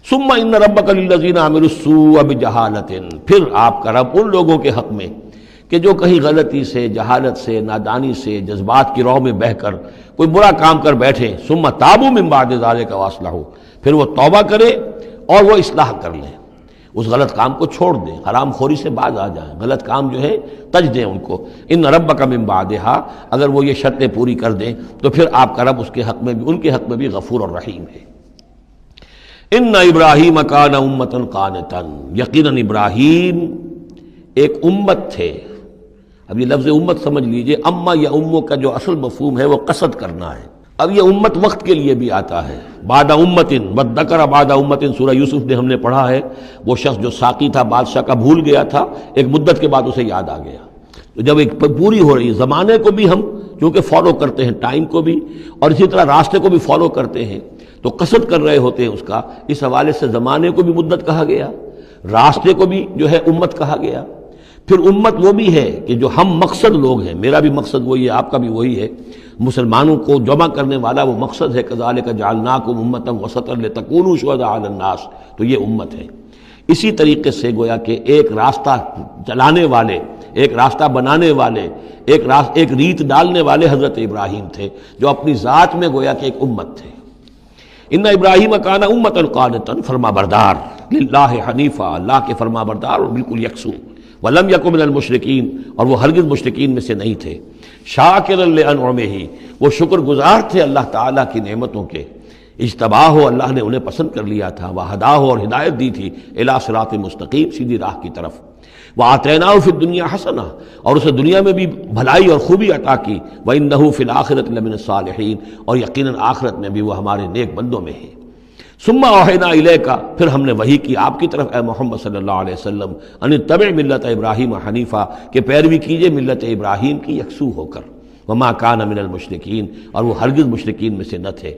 ثم ان ربک للذین عملوا السوء بجہالۃ، پھر آپ کا رب ان لوگوں کے حق میں کہ جو کہیں غلطی سے، جہالت سے، نادانی سے، جذبات کی رو میں بہ کر کوئی برا کام کر بیٹھے، ثم تابوا من بعد ذلک واصلحوا، پھر وہ توبہ کرے اور وہ اصلاح کر لیں، اس غلط کام کو چھوڑ دیں، حرام خوری سے باز آ جائیں، غلط کام جو ہے تج دیں ان کو۔ ان ربک من بعدہا، اگر وہ یہ شرطیں پوری کر دیں تو پھر آپ کا رب اس کے حق میں بھی، ان کے حق میں بھی غفور اور رحیم ہے۔ ان ابراہیم کان امۃ قانتا، یقیناً ابراہیم ایک امت تھے۔ اب یہ لفظ امت سمجھ لیجئے، اما یا امو کا جو اصل مفہوم ہے وہ قصد کرنا ہے۔ اب یہ امت وقت کے لیے بھی آتا ہے، بعد امت وذکر بعد امت، سورہ یوسف میں ہم نے پڑھا ہے، وہ شخص جو ساقی تھا بادشاہ کا بھول گیا تھا، ایک مدت کے بعد اسے یاد آ گیا۔ تو جب ایک پوری ہو رہی، زمانے کو بھی ہم چونکہ فالو کرتے ہیں، ٹائم کو بھی، اور اسی طرح راستے کو بھی فالو کرتے ہیں، تو قصد کر رہے ہوتے ہیں اس کا، اس حوالے سے زمانے کو بھی مدت کہا گیا، راستے کو بھی جو ہے امت کہا گیا۔ پھر امت وہ بھی ہے کہ جو ہم مقصد لوگ ہیں، میرا بھی مقصد وہی ہے، آپ کا بھی وہی ہے، مسلمانوں کو جمع کرنے والا وہ مقصد ہے، کذالک جعلناکم امۃ وسطا لتکونوا شہداء علی الناس، تو یہ امت ہے۔ اسی طریقے سے گویا کہ ایک راستہ چلانے والے، ایک راستہ بنانے والے، ایک ریت ڈالنے والے حضرت ابراہیم تھے، جو اپنی ذات میں گویا کہ ایک امت تھے۔ ان ابراہیم کان امۃ قانتا، فرما بردار، للہ حنیفا، اللہ کے فرما بردار اور بالکل یکسو، ولم یکن من المشرکین، اور وہ ہرگز مشرکین میں سے نہیں تھے، شاکرا لانعمہ، وہ شکر گزار تھے اللہ تعالیٰ کی نعمتوں کے، اجتباہ ہو، اللہ نے انہیں پسند کر لیا تھا، وہداہ ہو، اور ہدایت دی تھی، الی صراط مستقیم، سیدھی راہ کی طرف، وآتیناہ فی الدنیا حسنہ، اور اسے دنیا میں بھی بھلائی اور خوبی عطا کی، وانہ فی الآخرۃ لمن الصالحین، اور یقیناً آخرت میں بھی وہ ہمارے نیک بندوں میں ہے۔ ثم اوحینا الیک، پھر ہم نے وحی کی آپ کی طرف اے محمد صلی اللہ علیہ وسلم، ان اتبع ملت ابراہیم حنیفا، کہ پیروی کیجئے ملت ابراہیم کی یکسو ہو کر، وما کان من المشرکین، اور وہ ہرگز مشرکین میں سے نہ تھے۔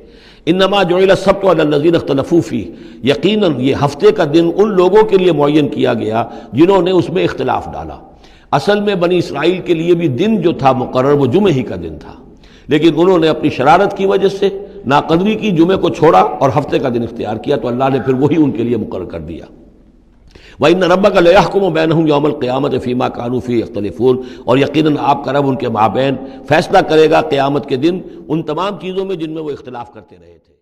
انما جعل السبت علی الذین اختلفوا فیہ، یقیناً یہ ہفتے کا دن ان لوگوں کے لیے معین کیا گیا جنہوں نے اس میں اختلاف ڈالا۔ اصل میں بنی اسرائیل کے لیے بھی دن جو تھا مقرر وہ جمعے ہی کا دن تھا، لیکن انہوں نے اپنی شرارت کی وجہ سے ناقدری کی، جمعے کو چھوڑا اور ہفتے کا دن اختیار کیا، تو اللہ نے پھر وہی ان کے لیے مقرر کر دیا۔ وَإِنَّ رَبَّكَ لَيَحْكُمُ بَيْنَهُمْ يَوْمَ الْقِيَامَةِ فِي مَا كَانُوا فِيهِ يَخْتَلِفُونَ، اور یقیناً آپ کا رب ان کے مابین فیصلہ کرے گا قیامت کے دن ان تمام چیزوں میں جن میں وہ اختلاف کرتے رہے تھے۔